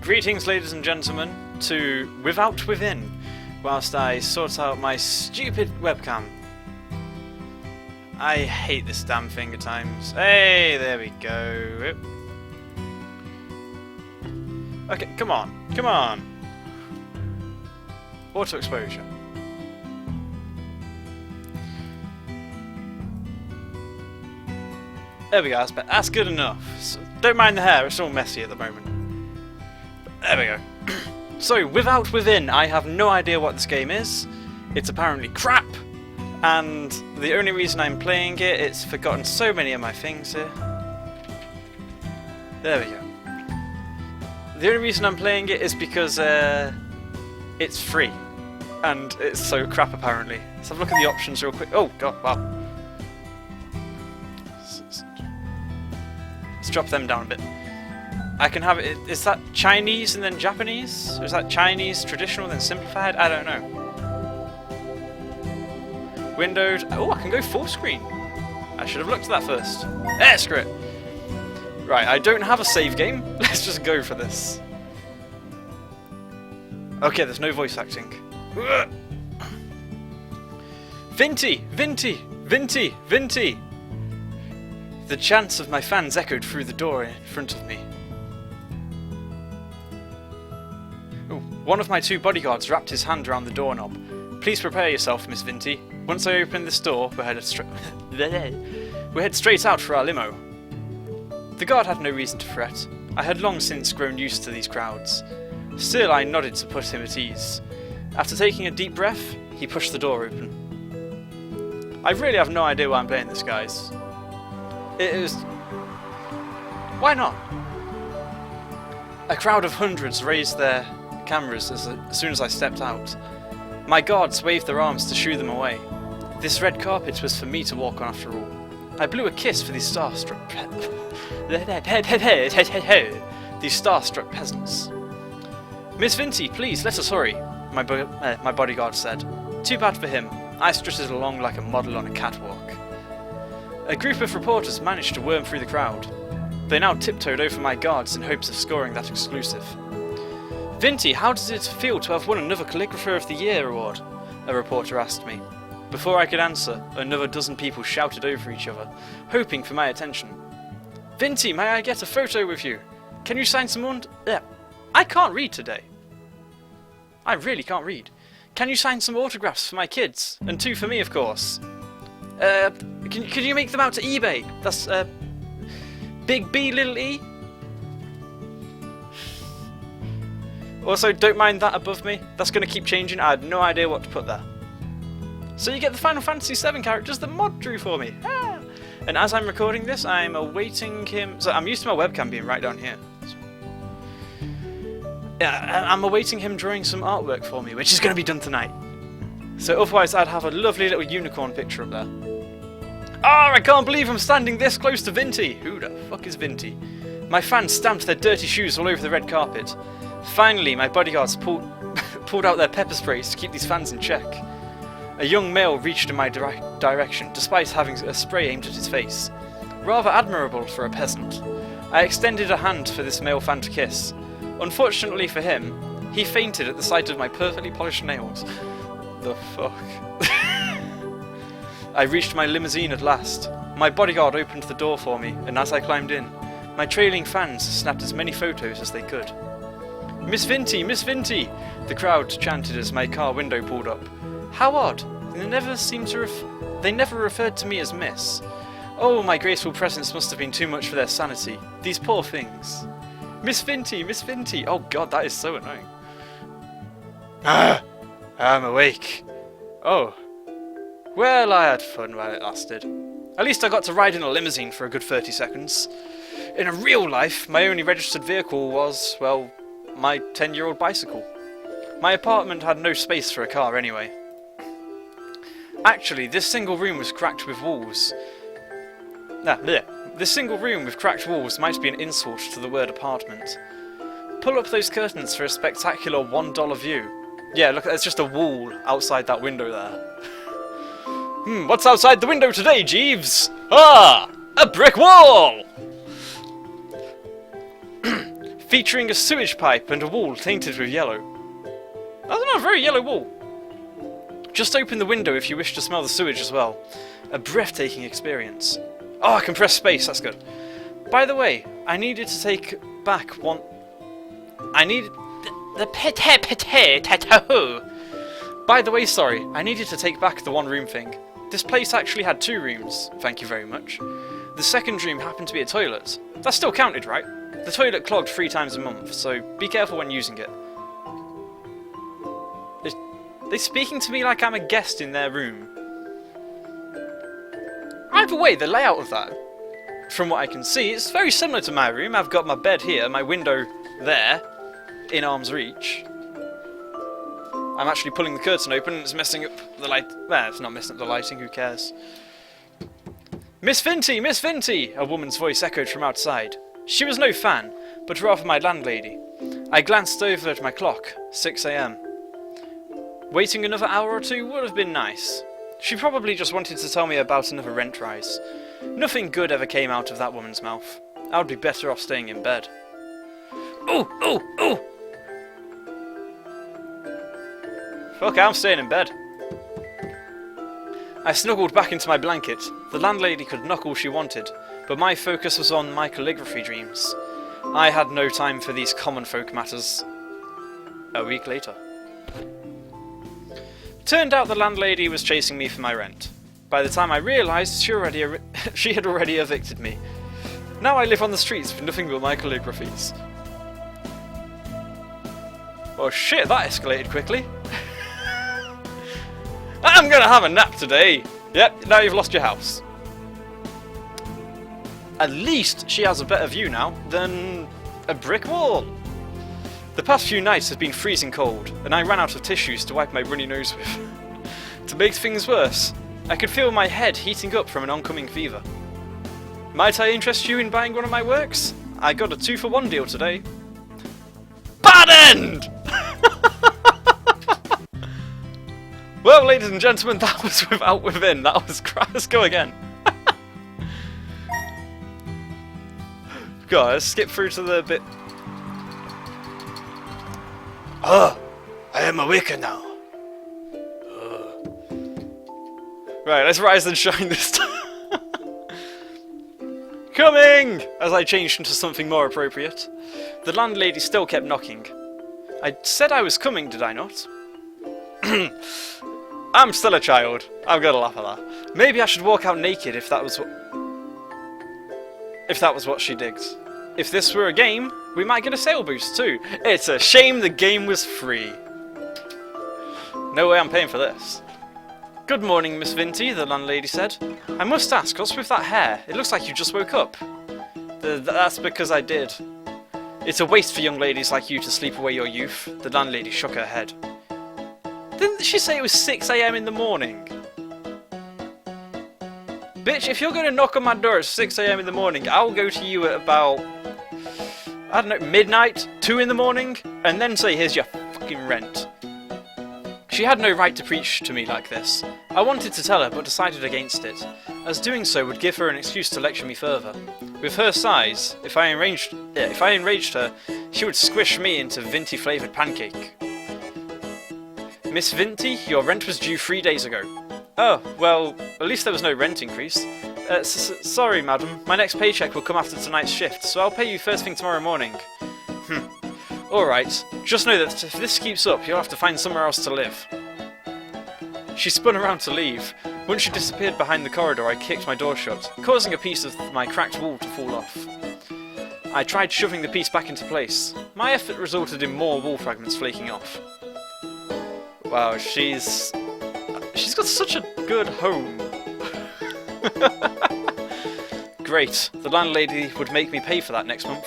Greetings, ladies and gentlemen, to Without Within, whilst I sort out my stupid webcam. I hate this damn thing at times. Hey, there we go. Okay, come on, come on. Auto exposure. There we go, that's good enough. So, don't mind the hair, it's all messy at the moment. There we go. So, Without Within, I have no idea what this game is. It's apparently crap, and the only reason I'm playing it, it's forgotten so many of my things here. There we go. The only reason I'm playing it is because it's free, and it's so crap apparently. Let's have a look at the options real quick. Oh god, wow. Let's drop them down a bit. I can have it. Is that Chinese and then Japanese? Or is that Chinese traditional then simplified? I don't know. Windowed. Oh, I can go full screen. I should have looked at that first. Eh, screw it. Right, I don't have a save game. Let's just go for this. Okay, there's no voice acting. Vinty! Vinty! Vinty! Vinty! The chants of my fans echoed through the door in front of me. Ooh, one of my two bodyguards wrapped his hand around the doorknob. Please prepare yourself, Miss Vinty. Once I open this door, we'll head straight out for our limo. The guard had no reason to fret. I had long since grown used to these crowds. Still, I nodded to put him at ease. After taking a deep breath, he pushed the door open. I really have no idea why I'm playing this, guys. It is... Why not? A crowd of hundreds raised their cameras as soon as I stepped out. My guards waved their arms to shoo them away. This red carpet was for me to walk on after all. I blew a kiss for these starstruck peasants. Miss Vinty, please, let us hurry, my bodyguard said. Too bad for him. I strutted along like a model on a catwalk. A group of reporters managed to worm through the crowd. They now tiptoed over my guards in hopes of scoring that exclusive. Vinty, how does it feel to have won another Calligrapher of the Year award? A reporter asked me. Before I could answer, another dozen people shouted over each other, hoping for my attention. Vinty, may I get a photo with you? Can you sign some I can't read today. I really can't read. Can you sign some autographs for my kids? And two for me, of course. Could you make them out to eBay? That's, Big B, little E? Also, don't mind that above me. That's going to keep changing. I had no idea what to put there. So you get the Final Fantasy VII characters that Mod drew for me. Ah! And as I'm recording this, I'm awaiting him... So I'm used to my webcam being right down here. Yeah, I'm awaiting him drawing some artwork for me, which is going to be done tonight. So otherwise I'd have a lovely little unicorn picture up there. Oh, I can't believe I'm standing this close to Vinty. Who the fuck is Vinty? My fans stamped their dirty shoes all over the red carpet. Finally, my bodyguards pulled out their pepper sprays to keep these fans in check. A young male reached in my direction, despite having a spray aimed at his face. Rather admirable for a peasant. I extended a hand for this male fan to kiss. Unfortunately for him, he fainted at the sight of my perfectly polished nails. The fuck? I reached my limousine at last. My bodyguard opened the door for me, and as I climbed in, my trailing fans snapped as many photos as they could. Miss Vinty! Miss Vinty! The crowd chanted as my car window pulled up. How odd! They never referred to me as Miss. Oh, my graceful presence must have been too much for their sanity. These poor things. Miss Vinty! Miss Vinty! Oh god, that is so annoying. Ah! I'm awake. Oh. Well, I had fun while it lasted. At least I got to ride in a limousine for a good 30 seconds. In a real life, my only registered vehicle was, well, my 10-year-old bicycle. My apartment had no space for a car anyway. Actually, this single room was cracked with walls. This single room with cracked walls might be an insult to the word apartment. Pull up those curtains for a spectacular $1 view. Yeah, look, there's just a wall outside that window there. What's outside the window today, Jeeves? Ah! A brick wall! featuring a sewage pipe and a wall tainted with yellow. That's not a very yellow wall. Just open the window if you wish to smell the sewage as well. A breathtaking experience. Oh, I can press space, that's good. By the way, I needed to take back one... I needed... By the way, sorry, I needed to take back the one room thing. This place actually had 2 rooms, thank you very much. The second room happened to be a toilet. That still counted, right? The toilet clogged 3 times a month, so be careful when using it. They're speaking to me like I'm a guest in their room. Either way, the layout of that, from what I can see, it's very similar to my room. I've got my bed here, my window there, in arm's reach. I'm actually pulling the curtain open and it's messing up the light. Well, it's not messing up the lighting, who cares? Miss Vinty! Miss Vinty! A woman's voice echoed from outside. She was no fan, but rather my landlady. I glanced over at my clock, 6 AM. Waiting another hour or 2 would have been nice. She probably just wanted to tell me about another rent rise. Nothing good ever came out of that woman's mouth. I would be better off staying in bed. Ooh! Ooh! Ooh! Fuck, I'm staying in bed. I snuggled back into my blanket. The landlady could knock all she wanted, but my focus was on my calligraphy dreams. I had no time for these common folk matters. A week later. Turned out the landlady was chasing me for my rent. By the time I realised, she had already evicted me. Now I live on the streets with nothing but my calligraphies. Oh shit, that escalated quickly. I'm gonna have a nap today! Yep, now you've lost your house. At least she has a better view now than a brick wall. The past few nights have been freezing cold, and I ran out of tissues to wipe my runny nose with. To make things worse, I could feel my head heating up from an oncoming fever. Might I interest you in buying one of my works? I got a 2-for-1 deal today. Bad end! Well, ladies and gentlemen, that was Without Within. That was crap. Let's go again. God, let's skip through to the bit. Oh, I am awake now. Right, let's rise and shine this time. Coming! As I changed into something more appropriate. The landlady still kept knocking. I said I was coming, did I not? I'm still a child. I'm gonna laugh at that. Maybe I should walk out naked if that was what she digs. If this were a game, we might get a sale boost too. It's a shame the game was free. No way I'm paying for this. Good morning, Miss Vinty, the landlady said. I must ask, what's with that hair? It looks like you just woke up. That's because I did. It's a waste for young ladies like you to sleep away your youth. The landlady shook her head. Didn't she say it was 6 AM in the morning? Bitch, if you're going to knock on my door at 6 AM in the morning, I'll go to you at about, I don't know, midnight, 2 in the morning, and then say, here's your fucking rent. She had no right to preach to me like this. I wanted to tell her, but decided against it, as doing so would give her an excuse to lecture me further. With her size, if I enraged her, she would squish me into Vinty-flavoured pancake. Miss Vinty, your rent was due 3 days ago. Oh, well, at least there was no rent increase. Sorry, madam, my next paycheck will come after tonight's shift, so I'll pay you first thing tomorrow morning. Alright, just know that if this keeps up, you'll have to find somewhere else to live. She spun around to leave. Once she disappeared behind the corridor, I kicked my door shut, causing a piece of my cracked wall to fall off. I tried shoving the piece back into place. My effort resulted in more wall fragments flaking off. Wow, she's got such a good home. Great, the landlady would make me pay for that next month.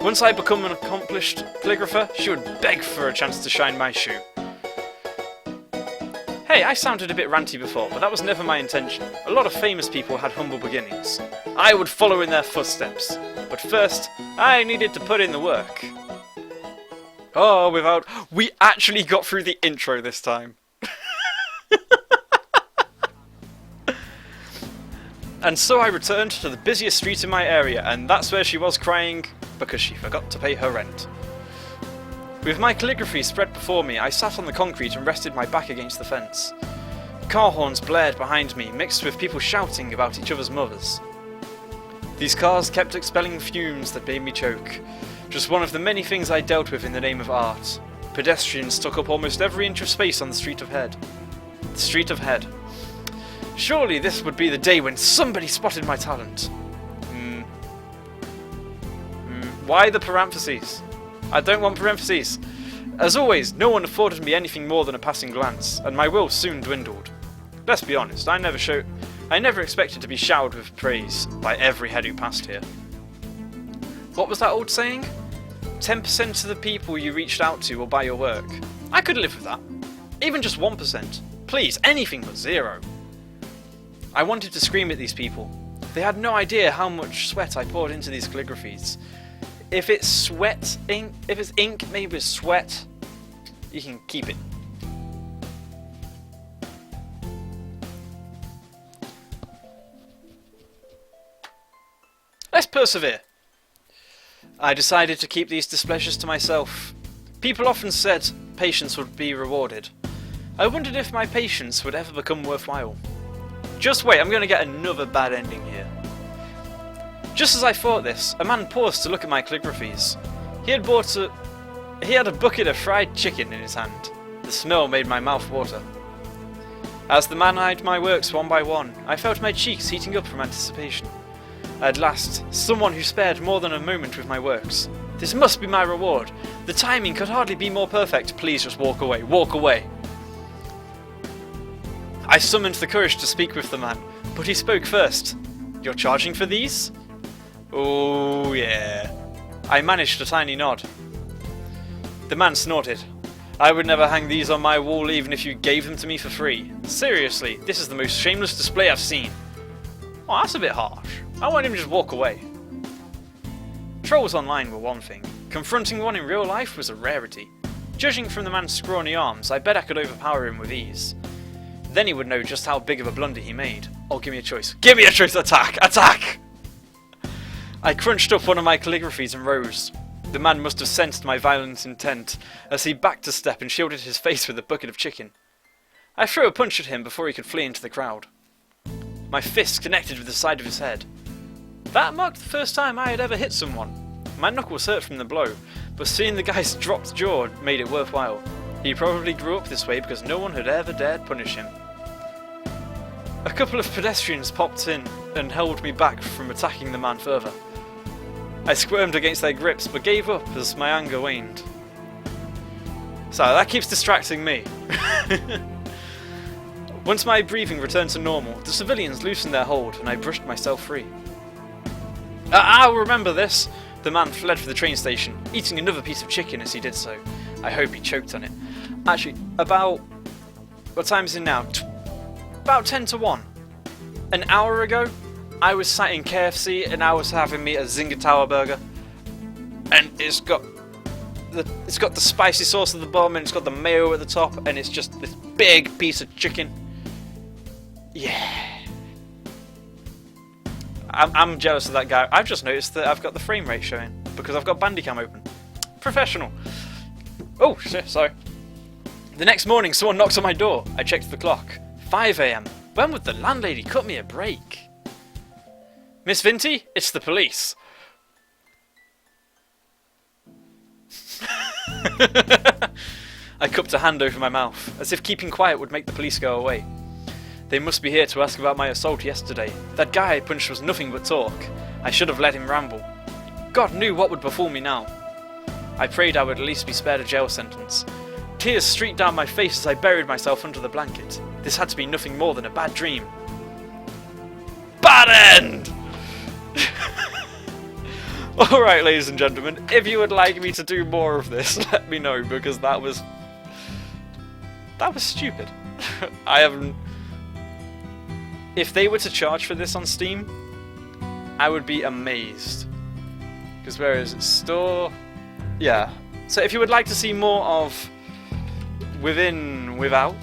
Once I become an accomplished calligrapher, she would beg for a chance to shine my shoe. Hey, I sounded a bit ranty before, but that was never my intention. A lot of famous people had humble beginnings. I would follow in their footsteps. But first, I needed to put in the work. Oh, we actually got through the intro this time. And so I returned to the busiest street in my area, and that's where she was crying, because she forgot to pay her rent. With my calligraphy spread before me, I sat on the concrete and rested my back against the fence. Car horns blared behind me, mixed with people shouting about each other's mothers. These cars kept expelling fumes that made me choke. Just one of the many things I dealt with in the name of art. Pedestrians took up almost every inch of space on the street of Head. The street of Head. Surely this would be the day when somebody spotted my talent. Why the parentheses? I don't want parentheses. As always, no one afforded me anything more than a passing glance, and my will soon dwindled. Let's be honest, I never expected to be showered with praise by every head who passed here. What was that old saying? 10% of the people you reached out to will buy your work. I could live with that. Even just 1%. Please, anything but 0. I wanted to scream at these people. They had no idea how much sweat I poured into these calligraphies. If it's ink made with sweat, you can keep it. Let's persevere. I decided to keep these displeasures to myself. People often said patience would be rewarded. I wondered if my patience would ever become worthwhile. Just wait, I'm going to get another bad ending here. Just as I thought this, a man paused to look at my calligraphies. He had a bucket of fried chicken in his hand. The smell made my mouth water. As the man eyed my works one by one, I felt my cheeks heating up from anticipation. At last, someone who spared more than a moment with my works. This must be my reward. The timing could hardly be more perfect. Please just walk away. Walk away. I summoned the courage to speak with the man, but he spoke first. You're charging for these? Oh yeah. I managed a tiny nod. The man snorted. I would never hang these on my wall even if you gave them to me for free. Seriously, this is the most shameless display I've seen. Oh, that's a bit harsh. I want him to just walk away. Trolls online were one thing. Confronting one in real life was a rarity. Judging from the man's scrawny arms, I bet I could overpower him with ease. Then he would know just how big of a blunder he made. Oh, give me a choice. Give me a choice! Attack! Attack! I crunched up one of my calligraphies and rose. The man must have sensed my violent intent, as he backed a step and shielded his face with a bucket of chicken. I threw a punch at him before he could flee into the crowd. My fist connected with the side of his head. That marked the first time I had ever hit someone. My knuckles hurt from the blow, but seeing the guy's dropped jaw made it worthwhile. He probably grew up this way because no one had ever dared punish him. A couple of pedestrians popped in and held me back from attacking the man further. I squirmed against their grips but gave up as my anger waned. So that keeps distracting me. Once my breathing returned to normal, the civilians loosened their hold and I brushed myself free. I'll remember this! The man fled for the train station, eating another piece of chicken as he did so. I hope he choked on it. Actually, about... what time is it now? About 10 to 1. An hour ago, I was sat in KFC and I was having me a Zinger Tower burger. And it's got the spicy sauce at the bottom and it's got the mayo at the top and it's just this big piece of chicken. Yeah. I'm jealous of that guy. I've just noticed that I've got the frame rate showing because I've got Bandicam open. Professional. Oh, shit, sorry. The next morning, someone knocks on my door. I checked the clock. 5 AM. When would the landlady cut me a break? Miss Vinty, it's the police. I cupped a hand over my mouth, as if keeping quiet would make the police go away. They must be here to ask about my assault yesterday. That guy I punched was nothing but talk. I should have let him ramble. God knew what would befall me now. I prayed I would at least be spared a jail sentence. Tears streaked down my face as I buried myself under the blanket. This had to be nothing more than a bad dream. Bad end! Alright, ladies and gentlemen, if you would like me to do more of this, let me know, because that was stupid. I haven't... If they were to charge for this on Steam, I would be amazed. Because where is it? Store... Yeah. So if you would like to see more of Within, Without,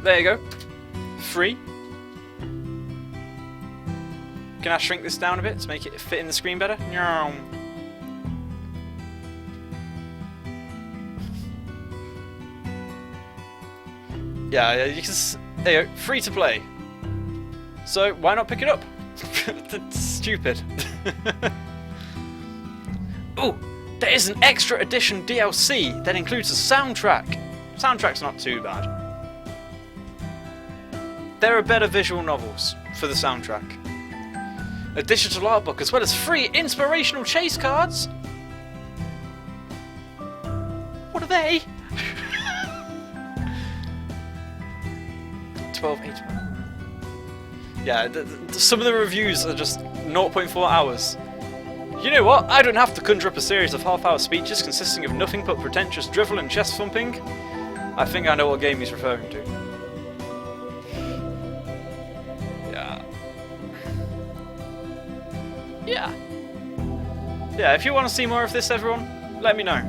there you go. Free. Can I shrink this down a bit to make it fit in the screen better? Yeah, you can. There you go, free to play. So why not pick it up? That's stupid. Ooh, there is an extra edition DLC that includes a soundtrack. Soundtrack's not too bad. There are better visual novels for the soundtrack. A digital art book as well as free inspirational chase cards. What are they? 12, 8. Yeah, some of the reviews are just 0.4 hours. You know what? I don't have to conjure up a series of half-hour speeches consisting of nothing but pretentious drivel and chest thumping. I think I know what game he's referring to. Yeah. Yeah. Yeah, if you want to see more of this, everyone, let me know.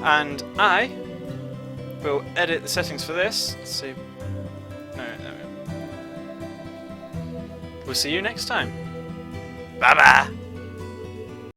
And I will edit the settings for this. Let's see. No. We'll see you next time. Bye-bye.